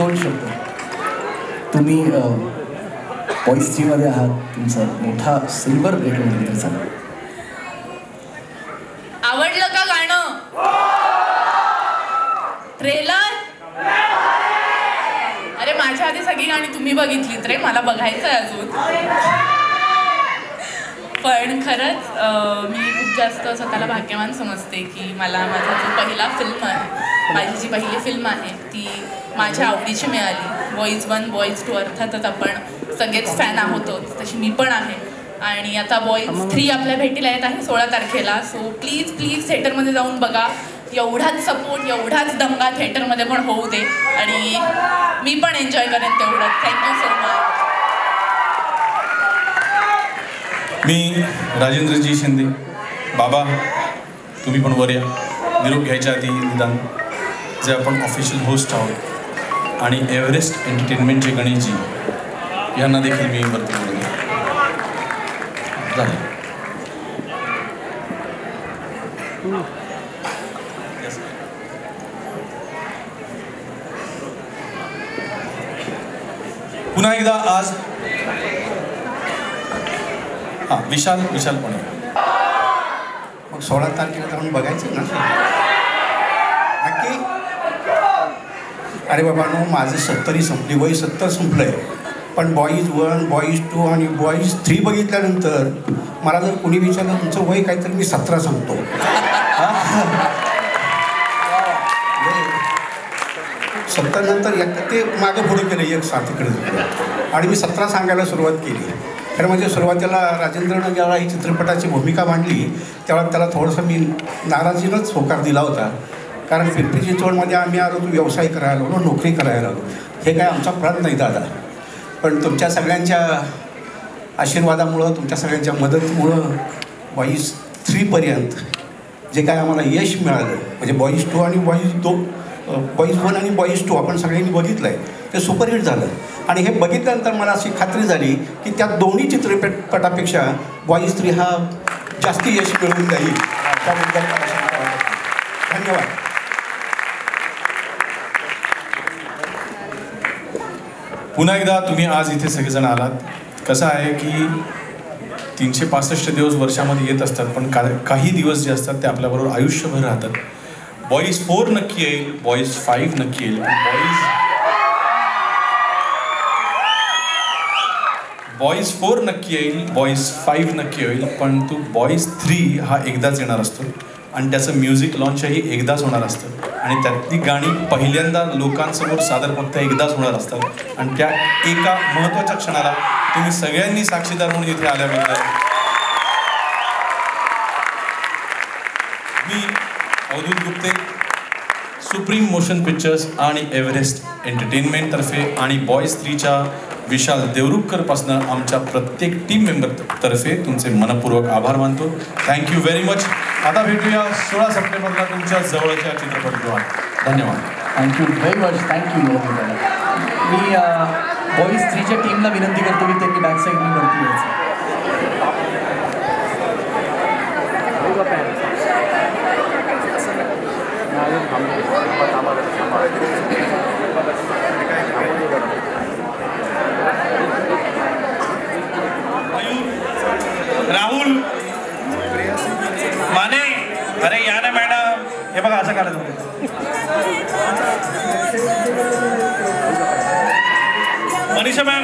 2 शब्द. तुम्ही बॉईज 3 मध्ये आहात, तुमचा मोठा सिल्वर प्लेट म्हणून तर चालेल. आवडलं का गाणं? ट्रेलर? अरे माझ्या आधी सगळी गाणी तुम्ही बघितलीत रे, मला बघायचं आहे अजून. पण खरंच मी खूप जास्त स्वतःला भाग्यवान समजते की मला माझा जो पहिला फिल्म आहे, माझी जी पहिली फिल्म आहे ती माझ्या आवडीची मिळाली. बॉईज 1 बॉईज 2 अर्थातच आपण सगळेच फॅन आहोतच, तशी मी पण आहे. आणि आता बॉईज 3 आपल्या भेटीला येत आहे 16 तारखेला. सो प्लीज प्लीज थिएटरमध्ये जाऊन बघा. एवढाच सपोर्ट, एवढाच दंगा थिएटरमध्ये पण होऊ दे आणि मी पण एन्जॉय करेन तेवढंच. Thank you so much. मी राजेंद्रजी शिंदे. बाबा तुम्ही पण वर या. निरोप घ्यायच्या आधी निदान जे आपण ऑफिशियल होस्ट आहोत आणि एव्हरेस्ट एंटरटेनमेंटचे गणेशजी यांना देखील मी वरती बोलतो. झालं. पुन्हा एकदा आज विशाल पण मग 16 तारखेला जाऊन बघायचं ना नक्की. अरे बाबा नो, माझं 70 संपली, वय 70 संपलंय. पण बॉईज 1 बॉईज 2 आणि बॉईज 3 बघितल्यानंतर मला जर कोणी विचारलं तुमचं वय काय, तर मी 17 सांगतो. 70 नंतर ते मागे पुढे केलं एक साथीकडे आणि मी 17 सांगायला सुरुवात केली. तर म्हणजे सुरुवातीला राजेंद्रनं जेव्हा ही चित्रपटाची भूमिका मांडली तेव्हा त्याला थोडंसं मी नाराजीनंच होकार दिला होता. कारण पिंपरी चिंचवडमध्ये आम्ही आलो, व्यवसाय करायला आलो, नोकरी करायला आलो. हे काय आमचा प्रण नाही दादा. पण तुमच्या सगळ्यांच्या आशीर्वादामुळं, तुमच्या सगळ्यांच्या मदतीमुळं बॉईज 3पर्यंत जे काय आम्हाला यश मिळालं, म्हणजे बॉईज 2 आणि बॉईज 1 आणि बॉईज 2 आपण सगळ्यांनी बघितलं आहे, ते सुपरहिट झालं. आणि हे बघितल्यानंतर मला अशी खात्री झाली की त्या दोन्ही चित्रपटापेक्षा बॉईज 3 हा जास्ती यश मिळवून जाईल. त्याबद्दल धन्यवाद. पुन्हा एकदा तुम्ही आज इथे सगळेजण आलात. कसं आहे की 365 दिवस वर्षामध्ये येत असतात, पण काही दिवस जे असतात ते आपल्याबरोबर आयुष्यभर राहतात. बॉईज 4 नक्की येईल, बॉईज 5 नक्की येईल, बॉईज 4 नक्की येईल, बॉईज 5 नक्की होईल. पण तो बॉईज 3 हा एकदाच येणार असतो आणि त्याचं म्युझिक लॉन्चही एकदाच होणार असतं आणि त्यातली गाणी पहिल्यांदा लोकांसमोर सादर फक्त एकदाच होणार असतात. आणि त्या एका महत्त्वाच्या क्षणाला तुम्ही सगळ्यांनी साक्षीदार म्हणून इथे आल्याबद्दल मी Avadhoot Gupte, supreme motion pictures आणि एव्हरेस्ट एंटरटेनमेंटतर्फे आणि बॉईज 3च्या विशाल देवरुखकरपासनं आमच्या प्रत्येक टीम मेंबरतर्फे तुमचे मनपूर्वक आभार मानतो. Thank you very much. आता भेटूया 16 सप्टेंबरला तुमच्या जवळच्या चित्रपटगृहात. धन्यवाद. Thank you very much. थँक्यू. मी बॉईज 3च्या टीमला विनंती करतो की त्यांनी बॅक साईडनी वरती यायचं. राहुल माने, अरे या ना मॅडम. हे बघा असं करायचं. मनीषा मॅम,